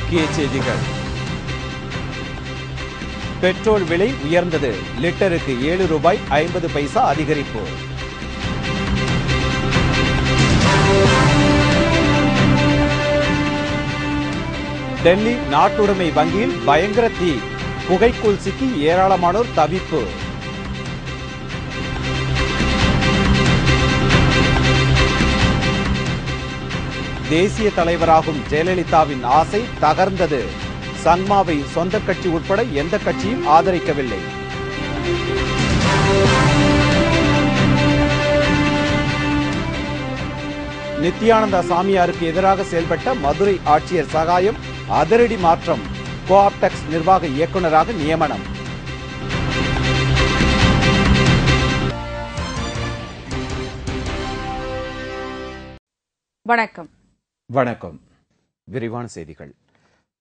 முக்கிய செய்திகள். பெட்ரோல் விலை உயர்ந்தது. லிட்டருக்கு ₹7.50 அதிகரிப்பு. டெல்லி நாட்டுடைமை வங்கியில் பயங்கர தீ. புகைக்குள் சிக்கி ஏராளமானோர் தவிப்பு. தேசிய தலைவராகும் ஜெயலலிதாவின் ஆசை தகர்ந்தது. சங்மாவை சொந்த கட்சி உட்பட எந்த கட்சியும் ஆதரிக்கவில்லை. நித்யானந்தா சாமியாருக்கு எதிராக செயல்பட்ட மதுரை ஆட்சியர் சகாயம் அதிரடி மாற்றம். கோஆப்டெக்ஸ் நிர்வாக இயக்குநராக நியமனம். வணக்கம். விரிவான செய்திகள்.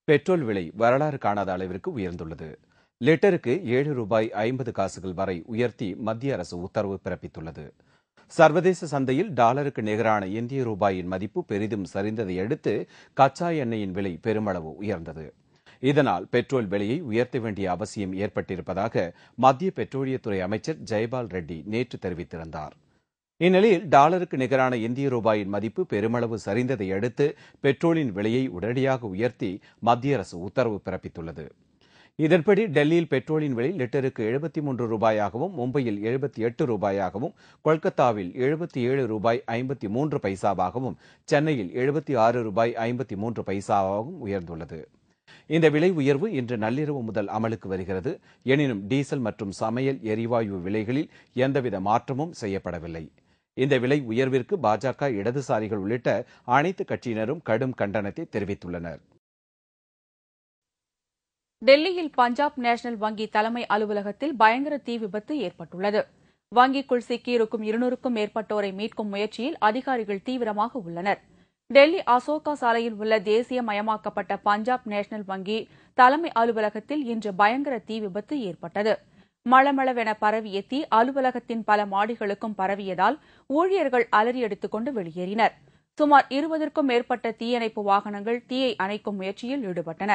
பெட்ரோல் விலை வரலாறு காணாத அளவிற்கு உயர்ந்துள்ளது. லிட்டருக்கு ₹7.50 வரை உயர்த்தி மத்திய அரசு உத்தரவு பிறப்பித்துள்ளது. சர்வதேச சந்தையில் டாலருக்கு நிகரான இந்திய ரூபாயின் மதிப்பு பெரிதும் சரிந்ததை அடுத்து கச்சா எண்ணெயின் விலை பெருமளவு உயர்ந்தது. இதனால் பெட்ரோல் விலையை உயர்த்த வேண்டிய அவசியம் ஏற்பட்டிருப்பதாக மத்திய பெட்ரோலியத்துறை அமைச்சர் ஜெயபால் ரெட்டி நேற்று தெரிவித்திருந்தார். இந்நிலையில் டாலருக்கு நிகரான இந்திய ரூபாயின் மதிப்பு பெருமளவு சரிந்ததை அடுத்து பெட்ரோலின் விலையை உடனடியாக உயர்த்தி மத்திய அரசு உத்தரவு பிறப்பித்துள்ளது. இதன்படி டெல்லியில் பெட்ரோலின் விலை லிட்டருக்கு ₹73, மும்பையில் ₹78, கொல்கத்தாவில் ₹77.53, சென்னையில் ₹76.53 உயர்ந்துள்ளது. இந்த விலை உயர்வு இன்று நள்ளிரவு முதல் அமலுக்கு வருகிறது. எனினும் டீசல் மற்றும் சமையல் எரிவாயு விலைகளில் எந்தவித மாற்றமும் செய்யப்படவில்லை. இந்த விலை உயர்விற்கு பாஜக, இடதுசாரிகள் உள்ளிட்ட அனைத்து கட்சியினரும் கடும் கண்டனத்தை தெரிவித்துள்ளனர். டெல்லியில் பஞ்சாப் நேஷனல் வங்கி தலைமை அலுவலகத்தில் பயங்கர தீ விபத்து ஏற்பட்டுள்ளது. வங்கிக்குள் சிக்கியிருக்கும் 200க்கும் மேற்பட்டோரை மீட்கும் முயற்சியில் அதிகாரிகள் தீவிரமாக உள்ளனர். டெல்லி அசோகா சாலையில் உள்ள தேசியமயமாக்கப்பட்ட பஞ்சாப் நேஷனல் வங்கி தலைமை அலுவலகத்தில் இன்று பயங்கர தீ விபத்து ஏற்பட்டது. மளமளவென பரவிய தீ அலுவலகத்தின் பல மாடிகளுக்கும் பரவியதால் ஊழியர்கள் அலறியடித்துக் கொண்டு வெளியேறினர். சுமார் 20க்கும் மேற்பட்ட தீயணைப்பு வாகனங்கள் தீயை அணைக்கும் முயற்சியில் ஈடுபட்டன.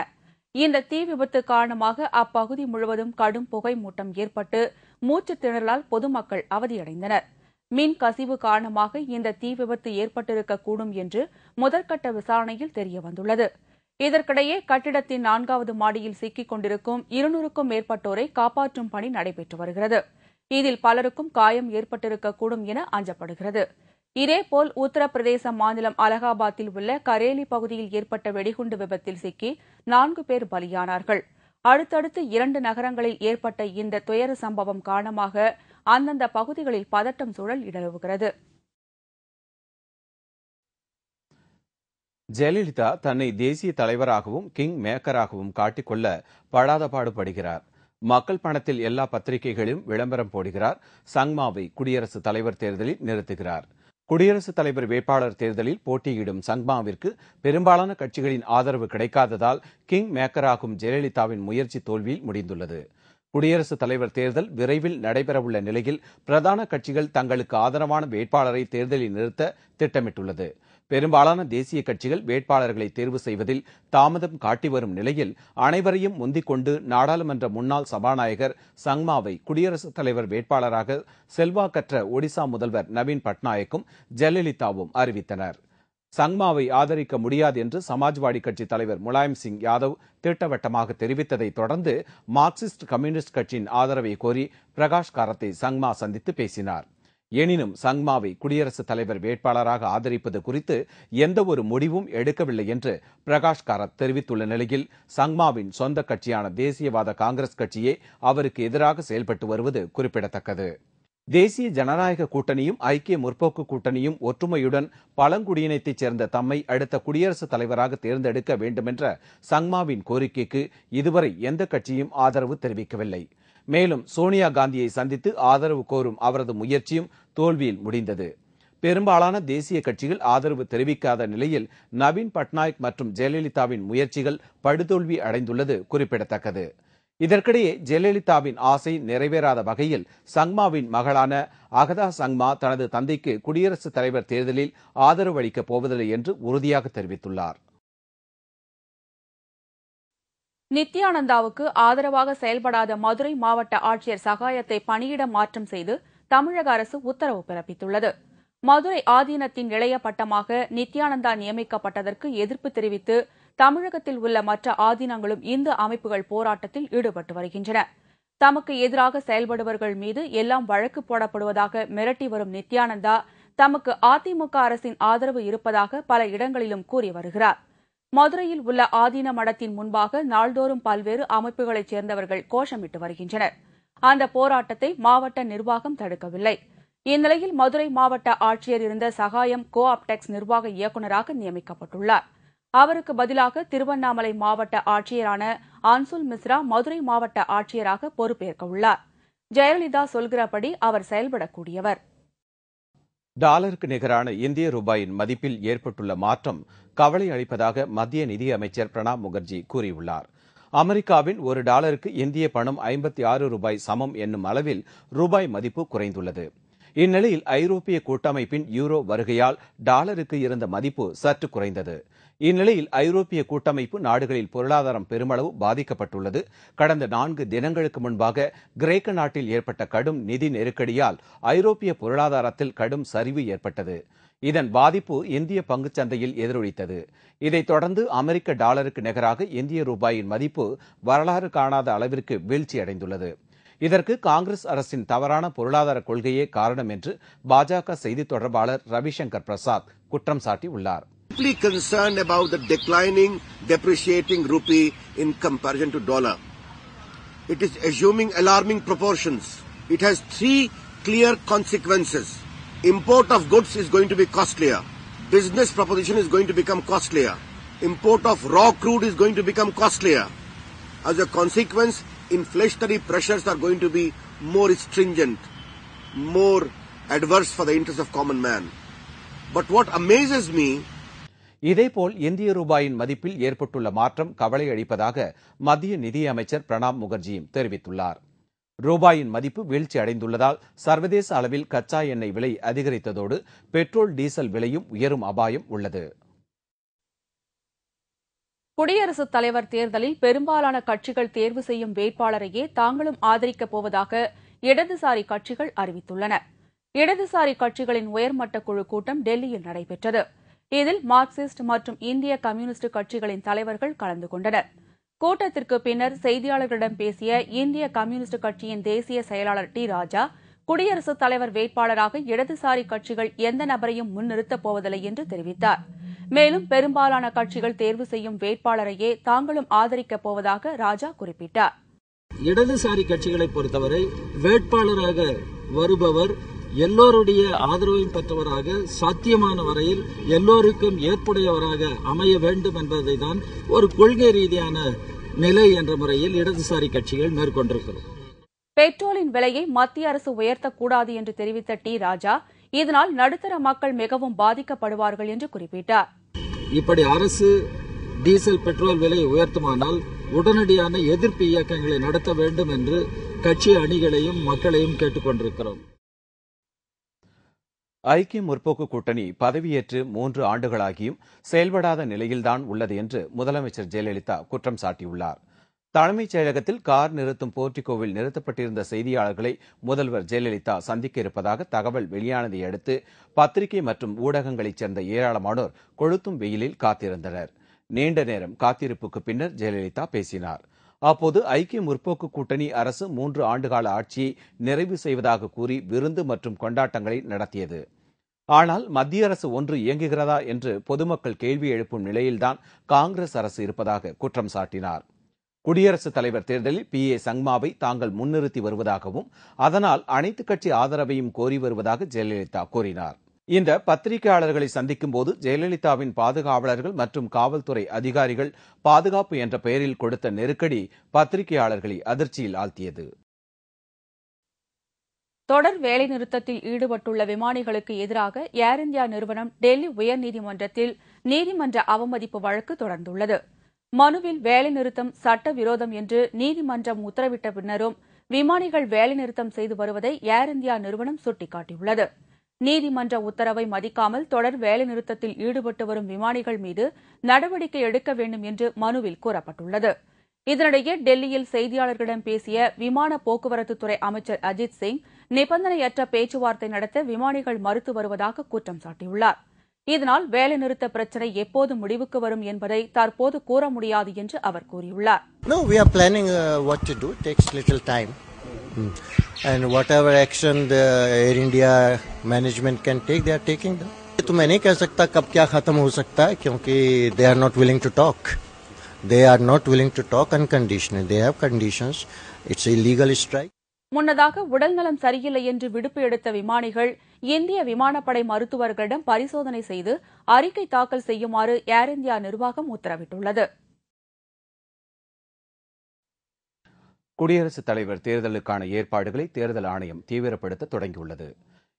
இந்த தீ விபத்து காரணமாக அப்பகுதி முழுவதும் கடும் புகை மூட்டம் ஏற்பட்டு மூச்சுத் திணறலால் பொதுமக்கள் அவதியடைந்தனர். மின் கசிவு காரணமாக இந்த தீ விபத்து ஏற்பட்டிருக்கக்கூடும் என்று முதற்கட்ட விசாரணையில் தெரியவந்துள்ளது. இதற்கிடையே கட்டிடத்தின் 4வது மாடியில் சிக்கிக் கொண்டிருக்கும் 200க்கும் மேற்பட்டோரை காப்பாற்றும் பணி நடைபெற்று வருகிறது. இதில் பலருக்கும் காயம் ஏற்பட்டிருக்கக்கூடும் என அஞ்சப்படுகிறது. இதேபோல் உத்தரப்பிரதேச மாநிலம் அலகாபாத்தில் உள்ள கரேலி பகுதியில் ஏற்பட்ட வெடிகுண்டு விபத்தில் சிக்கி 4 பேர் பலியானார்கள். அடுத்தடுத்து 2 நகரங்களில் ஏற்பட்ட இந்த துயர சம்பவம் காரணமாக அந்தந்த பகுதிகளில் பதட்டம் சூழல் நிலவுகிறது. ஜெயலலிதா தன்னை தேசிய தலைவராகவும் கிங் மேக்கராகவும் காட்டிக்கொள்ள படாத பாடுபடுகிறார். மக்கள் பணத்தில் எல்லா பத்திரிகைகளிலும் விளம்பரம் போடுகிறார். சங்மாவை குடியரசுத் தலைவர் தேர்தலில் நிறுத்துகிறார். குடியரசுத் தலைவர் வேட்பாளர் தேர்தலில் போட்டியிடும் சங்மாவிற்கு பெரும்பாலான கட்சிகளின் ஆதரவு கிடைக்காததால் கிங் மேக்கராகும் ஜெயலலிதாவின் முயற்சி தோல்வியில் முடிந்துள்ளது. குடியரசுத் தலைவர் தேர்தல் விரைவில் நடைபெறவுள்ள நிலையில் பிரதான கட்சிகள் தங்களுக்கு ஆதரவான வேட்பாளரை தேர்தலில் நிறுத்த திட்டமிட்டுள்ளது. பெரும்பாலான தேசிய கட்சிகள் வேட்பாளர்களை தேர்வு செய்வதில் தாமதம் காட்டி வரும் நிலையில் அனைவரையும் முந்திக் கொண்டு நாடாளுமன்ற முன்னாள் சபாநாயகர் சங்மாவை குடியரசுத் தலைவர் வேட்பாளராக செல்வாக்கற்ற ஒடிசா முதல்வர் நவீன் பட்நாயக்கும் ஜெயலலிதாவும் அறிவித்தனர். சங்மாவை ஆதரிக்க முடியாது என்று சமாஜ்வாடி கட்சி தலைவர் முலாயம் சிங் யாதவ் திட்டவட்டமாக தெரிவித்ததை தொடர்ந்து மார்க்சிஸ்ட் கம்யூனிஸ்ட் கட்சியின் ஆதரவை கோரி பிரகாஷ் காரத்தை சங்மா சந்தித்து பேசினார். எனினும் சங்மாவை குடியரசுத் தலைவர் வேட்பாளராக ஆதரிப்பது குறித்து எந்த ஒரு முடிவும் எடுக்கவில்லை என்று பிரகாஷ் காரத் தெரிவித்துள்ள நிலையில் சங்மாவின் சொந்த கட்சியான தேசியவாத காங்கிரஸ் கட்சியே அவருக்கு எதிராக செயல்பட்டு வருவது குறிப்பிடத்தக்கது. தேசிய ஜனநாயக கூட்டணியும் ஐக்கிய முற்போக்கு கூட்டணியும் ஒற்றுமையுடன் பழங்குடியினத்தைச் சேர்ந்த தம்மை அடுத்த குடியரசுத் தலைவராக தேர்ந்தெடுக்க வேண்டுமென்ற சங்மாவின் கோரிக்கைக்கு இதுவரை எந்த கட்சியும் ஆதரவு தெரிவிக்கவில்லை. மேலும் சோனியா காந்தியை சந்தித்து ஆதரவு கோரும் அவரது முயற்சியும் தோல்வியில் முடிந்தது. பெரும்பாலான தேசிய கட்சிகள் ஆதரவு தெரிவிக்காத நிலையில் நவீன் பட்நாயக் மற்றும் ஜெயலலிதாவின் முயற்சிகள் படுதோல்வி அடைந்துள்ளது குறிப்பிடத்தக்கது. இதற்கிடையே ஜெயலலிதாவின் ஆசை நிறைவேறாத வகையில் சங்மாவின் மகளான அகதா சங்மா தனது தந்தைக்கு குடியரசுத் தலைவர் தேர்தலில் ஆதரவு அளிக்கப் போவதில்லை என்று உறுதியாக தெரிவித்துள்ளார். நித்யானந்தாவுக்கு ஆதரவாக செயல்படாத மதுரை மாவட்ட ஆட்சியர் சகாயத்தை பணியிட மாற்றம் செய்து தமிழக அரசு உத்தரவு பிறப்பித்துள்ளது. மதுரை ஆதீனத்தின் இளைய பட்டமாக நித்யானந்தா நியமிக்கப்பட்டதற்கு எதிர்ப்பு தெரிவித்து தமிழகத்தில் உள்ள மற்ற ஆதீனங்களும் இந்து அமைப்புகள் போராட்டத்தில் ஈடுபட்டு வருகின்றன. தமக்கு எதிராக செயல்படுபவர்கள் மீது எல்லாம் வழக்கு போடப்படுவதாக மிரட்டி வரும் நித்யானந்தா தமக்கு அதிமுக அரசின் ஆதரவு இருப்பதாக பல இடங்களிலும் கூறி வருகிறார். மதுரையில் உள்ள ஆதீன மடத்தின் முன்பாக நாள்தோறும் பல்வேறு அமைப்புகளைச் சேர்ந்தவர்கள் கோஷமிட்டு வருகின்றனர். அந்த போராட்டத்தை மாவட்ட நிர்வாகம் தடுக்கவில்லை. இந்நிலையில் மதுரை மாவட்ட ஆட்சியர் இருந்த சகாயம் கோ ஆப்டெக்ஸ் நிர்வாக இயக்குநராக நியமிக்கப்பட்டுள்ளார். அவருக்கு பதிலாக திருவண்ணாமலை மாவட்ட ஆட்சியரான அன்சுல் மிஸ்ரா மதுரை மாவட்ட ஆட்சியராக பொறுப்பேற்க உள்ளார். ஜெயலலிதா சொல்கிறபடி அவர் செயல்படக்கூடியவர். டாலருக்கு நிகரான இந்திய ரூபாயின் மதிப்பில் ஏற்பட்டுள்ள மாற்றம் கவலை அளிப்பதாக மத்திய நிதியமைச்சர் பிரணாப் முகர்ஜி கூறியுள்ளார். அமெரிக்காவின் ஒரு டாலருக்கு இந்திய பணம் 56 ரூபாய் சமம் என்னும் அளவில் ரூபாய் மதிப்பு குறைந்துள்ளது. இந்நிலையில் ஐரோப்பிய கூட்டமைப்பின் யூரோ வருகையால் டாலருக்கு இருந்த மதிப்பு சற்று குறைந்தது. இந்நிலையில் ஐரோப்பிய கூட்டமைப்பு நாடுகளில் பொருளாதாரம் பெருமளவு பாதிக்கப்பட்டுள்ளது. கடந்த 4 தினங்களுக்கு முன்பாக கிரேக்க நாட்டில் ஏற்பட்ட கடும் நிதி நெருக்கடியால் ஐரோப்பிய பொருளாதாரத்தில் கடும் சரிவு ஏற்பட்டது. இதன் பாதிப்பு இந்திய பங்குச் சந்தையில் எதிரொலித்தது. இதைத் தொடர்ந்து அமெரிக்க டாலருக்கு நிகராக இந்திய ரூபாயின் மதிப்பு வரலாறு காணாத அளவிற்கு வீழ்ச்சியடைந்துள்ளது. இதற்கு காங்கிரஸ் அரசின் தவறான பொருளாதார கொள்கையே காரணம் என்று பாஜக செய்தித் தொடர்பாளர் ரவிசங்கர் பிரசாத் குற்றம் சாட்டியுள்ளார். Deeply concerned about the declining, depreciating rupee in comparison to dollar. It is assuming alarming proportions. It has 3 clear consequences. Import of goods is going to be costlier. Business proposition is going to become costlier. Import of raw crude is going to become costlier. As a consequence, inflationary pressures are going to be more stringent, more adverse for the interest of common man. But what amazes me, இதேபோல் இந்திய ரூபாயின் மதிப்பில் ஏற்பட்டுள்ள மாற்றம் கவலை அளிப்பதாக மத்திய நிதியமைச்சர் பிரணாப் முகர்ஜியும் தெரிவித்துள்ளார். ரூபாயின் மதிப்பு வீழ்ச்சி அடைந்துள்ளதால் சர்வதேச அளவில் கச்சா எண்ணெய் விலை அதிகரித்ததோடு பெட்ரோல் டீசல் விலையும் உயரும் அபாயம் உள்ளது. குடியரசுத் தலைவர் தேர்தலில் பெரும்பாலான கட்சிகள் தேர்வு செய்யும் வேட்பாளரையே தாங்களும் ஆதரிக்கப் போவதாக இடதுசாரி கட்சிகள் அறிவித்துள்ளன. இடதுசாரி கட்சிகளின் உயர்மட்ட குழு கூட்டம் டெல்லியில் நடைபெற்றது. இதில் மார்க்சிஸ்ட் மற்றும் இந்திய கம்யூனிஸ்ட் கட்சிகளின் தலைவர்கள் கலந்து கொண்டனர். கூட்டத்திற்கு பின்னர் செய்தியாளர்களிடம் பேசிய இந்திய கம்யூனிஸ்ட் கட்சியின் தேசிய செயலாளர் டி ராஜா, குடியரசுத் தலைவர் வேட்பாளராக இடதுசாரி கட்சிகள் எந்த நபரையும் முன்னிறுத்தப் போவதில்லை என்று தெரிவித்தார். மேலும் பெரும்பாலான கட்சிகள் தேர்வு செய்யும் வேட்பாளரையே தாங்களும் ஆதரிக்கப் போவதாக ராஜா குறிப்பிட்டார். இடதுசாரி கட்சிகளை பொறுத்தவரை வேட்பாளராக வருபவர் எல்லோருடைய ஆதரவையும் பெற்றவராக சாத்தியமான வரையில் எல்லோருக்கும் ஏற்புடையவராக அமைய வேண்டும் என்பதைதான் ஒரு கொள்கை ரீதியான நிலை என்ற முறையில் இடதுசாரி கட்சிகள் மேற்கொண்டிருக்கிறது. பெட்ரோலின் விலையை மத்திய அரசு உயர்த்தக்கூடாது என்று தெரிவித்த டி ராஜா, இதனால் நடுத்தர மக்கள் மிகவும் பாதிக்கப்படுவார்கள் என்று குறிப்பிட்டார். இப்படி அரசு டீசல் பெட்ரோல் விலை உயர்த்துமானால் உடனடியான எதிர்ப்பு இயக்கங்களை நடத்த வேண்டும் என்று கட்சி அணிகளையும் மக்களையும் கேட்டுக் கொண்டிருக்கிறோம். ஐக்கிய முற்போக்கு கூட்டணி பதவியேற்று 3 ஆண்டுகளாகியும் செயல்படாத நிலையில்தான் உள்ளது என்று முதலமைச்சர் ஜெயலலிதா குற்றம் சாட்டியுள்ளார். தலைமைச் செயலகத்தில் கார் நிறுத்தும் போர்டிகோவில் நிறுத்தப்பட்டிருந்த செய்தியாளர்களை முதல்வர் ஜெயலலிதா சந்திக்க இருப்பதாக தகவல் வெளியானதை அடுத்து பத்திரிகை மற்றும் ஊடகங்களைச் சேர்ந்த ஏராளமானோர் கொளுத்தும் வெயிலில் காத்திருந்தனர். நீண்ட நேரம் காத்திருப்புக்கு பின்னர் ஜெயலலிதா பேசினார். அப்போது ஐக்கிய முற்போக்கு கூட்டணி அரசு 3 ஆண்டுகால ஆட்சியை நிறைவு செய்வதாக கூறி விருந்து மற்றும் கொண்டாட்டங்களை நடத்தியது. ஆனால் மத்திய அரசு ஒன்று இயங்குகிறதா என்று பொதுமக்கள் கேள்வி எழுப்பும் நிலையில்தான் காங்கிரஸ் அரசு இருப்பதாக குற்றம் சாட்டினார். குடியரசுத் தலைவர் தேர்தலில் PA சங்மாவை தாங்கள் முன்னிறுத்தி வருவதாகவும் அதனால் அனைத்துக் கட்சி ஆதரவையும் கோரி வருவதாக ஜெயலலிதா கூறினார். இந்த பத்திரிகையாளர்களை சந்திக்கும் போது ஜெயலலிதாவின் பாதுகாவலர்கள் மற்றும் காவல்துறை அதிகாரிகள் பாதுகாப்பு என்ற பெயரில் கொடுத்த நெருக்கடி பத்திரிகையாளர்களை அதிர்ச்சியில் ஆழ்த்தியது. தொடர் வேலைநிறுத்தத்தில் ஈடுபட்டுள்ள விமானிகளுக்கு எதிராக ஏர் இந்தியா நிறுவனம் டெல்லி உயர்நீதிமன்றத்தில் நீதிமன்ற அவமதிப்பு வழக்கு தொடர்ந்துள்ளது. மனுவில் வேலைநிறுத்தம் சட்டவிரோதம் என்று நீதிமன்றம் உத்தரவிட்ட பின்னரும் விமானிகள் வேலைநிறுத்தம் செய்து வருவதை ஏர் இந்தியா நிறுவனம் சுட்டிக்காட்டியுள்ளது. நீதிமன்ற உத்தரவை மதிக்காமல் தொடர் வேலைநிறுத்தத்தில் ஈடுபட்டு வரும் விமானிகள் மீது நடவடிக்கை எடுக்க வேண்டும் என்று மனுவில் கூறப்பட்டுள்ளது. இதனிடையே டெல்லியில் செய்தியாளர்களிடம் பேசிய விமான போக்குவரத்துத்துறை அமைச்சர் அஜித் சிங் நிபந்தனையற்ற பேச்சுவார்த்தை நடத்த விமானிகள் மறுத்து வருவதாக குற்றம் சாட்டியுள்ளார். இதனால் வேலைநிறுத்த பிரச்சினை எப்போது முடிவுக்கு வரும் என்பதை தற்போது கூற முடியாது என்று அவர் கூறியுள்ளார். No, we are planning what to do. It takes little time. And whatever action the Air India management can take, they are taking them. तो मैं नहीं कह सकता कब क्या खत्म हो सकता है क्योंकि they are not willing to talk. They are not willing to talk unconditionally. They have conditions. It's a illegal strike. முன்னதாக உடல்நலம் சரியில்லை என்று விடுப்பு எடுத்த விமானிகள் இந்திய விமானப்படை மருத்துவர்களிடம் பரிசோதனை செய்து அறிக்கை தாக்கல் செய்யுமாறு ஏர் இந்தியா நிர்வாகம் உத்தரவிட்டுள்ளது. குடியரசுத் தலைவர் தேர்தலுக்கான ஏற்பாடுகளை தேர்தல் ஆணையம் தீவிரப்படுத்த தொடங்கியுள்ளது.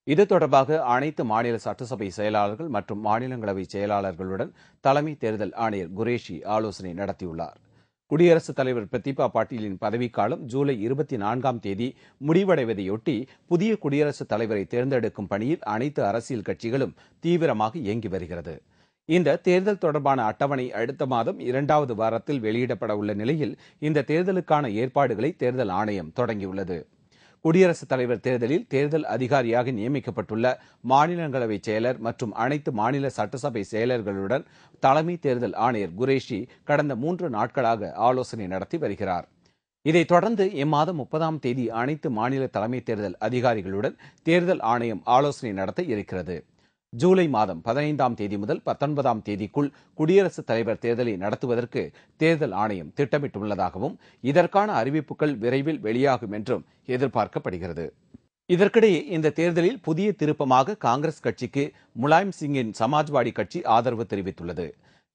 இது தொடர்பாக அனைத்து மாநில சட்டசபை செயலாளர்கள் மற்றும் மாநிலங்களவை செயலாளர்களுடன் தலைமை தேர்தல் ஆணையர் குரேஷி ஆலோசனை நடத்தியுள்ளார். குடியரசுத் தலைவர் பிரதீபா பாட்டீலின் பதவிக்காலம் ஜூலை 24ஆம் தேதி முடிவடைவதையொட்டி புதிய குடியரசுத் தலைவரை தேர்ந்தெடுக்கும் பணியில் அனைத்து அரசியல் கட்சிகளும் தீவிரமாக இயங்கி வருகிறது. இந்த தேர்தல் தொடர்பான அட்டவணை அடுத்த மாதம் 2வது வாரத்தில் வெளியிடப்பட உள்ள நிலையில் இந்த தேர்தலுக்கான ஏற்பாடுகளை தேர்தல் ஆணையம் தொடங்கியுள்ளது. குடியரசுத் தலைவர் தேர்தலில் தேர்தல் அதிகாரியாக நியமிக்கப்பட்டுள்ள மாநிலங்களவை செயலர் மற்றும் அனைத்து மாநில சட்டசபை செயலர்களுடன் தலைமை தேர்தல் ஆணையர் குரேஷி கடந்த 3 நாட்களாக ஆலோசனை நடத்தி வருகிறார். இதைத் தொடர்ந்து இம்மாதம் 30ஆம் தேதி அனைத்து மாநில தலைமை தேர்தல் அதிகாரிகளுடன் தேர்தல் ஆணையம் ஆலோசனை நடத்த இருக்கிறது. ஜூலை மாதம் 15ஆம் தேதி முதல் 19ஆம் தேதிக்குள் குடியரசுத் தலைவர் தேர்தலை நடத்துவதற்கு தேர்தல் ஆணையம் திட்டமிட்டுள்ளதாகவும் இதற்கான அறிவிப்புகள் விரைவில் வெளியாகும் என்றும் எதிர்பார்க்கப்படுகிறது. இதற்கிடையே இந்த தேர்தலில் புதிய திருப்பமாக காங்கிரஸ் கட்சிக்கு முலாயம் சிங்கின் சமாஜ்வாடி கட்சி ஆதரவு தெரிவித்துள்ளது.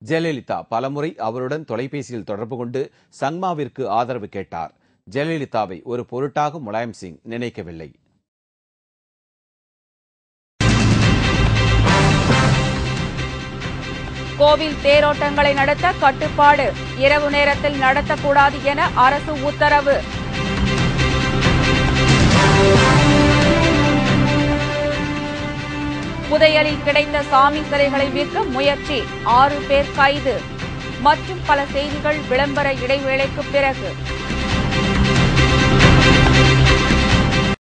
ஜெயலலிதா பலமுறை அவருடன் தொலைபேசியில் தொடர்பு கொண்டு சங்மாவிற்கு ஆதரவு கேட்டார். ஜெயலலிதாவை ஒரு பொருட்டாக முலாயம் சிங் நினைக்கவில்லை. கோவில் தேரோட்டங்களை நடத்த கட்டுப்பாடு, இரவு நேரத்தில் நடத்தக்கூடாது என அரசு உத்தரவு. புதையலில் கிடைத்த சாமி சிலைகளை விற்க முயற்சி, 6 பேர் கைது. மற்றும் பல செய்திகள் விளம்பர இடைவேளைக்கு பிறகு.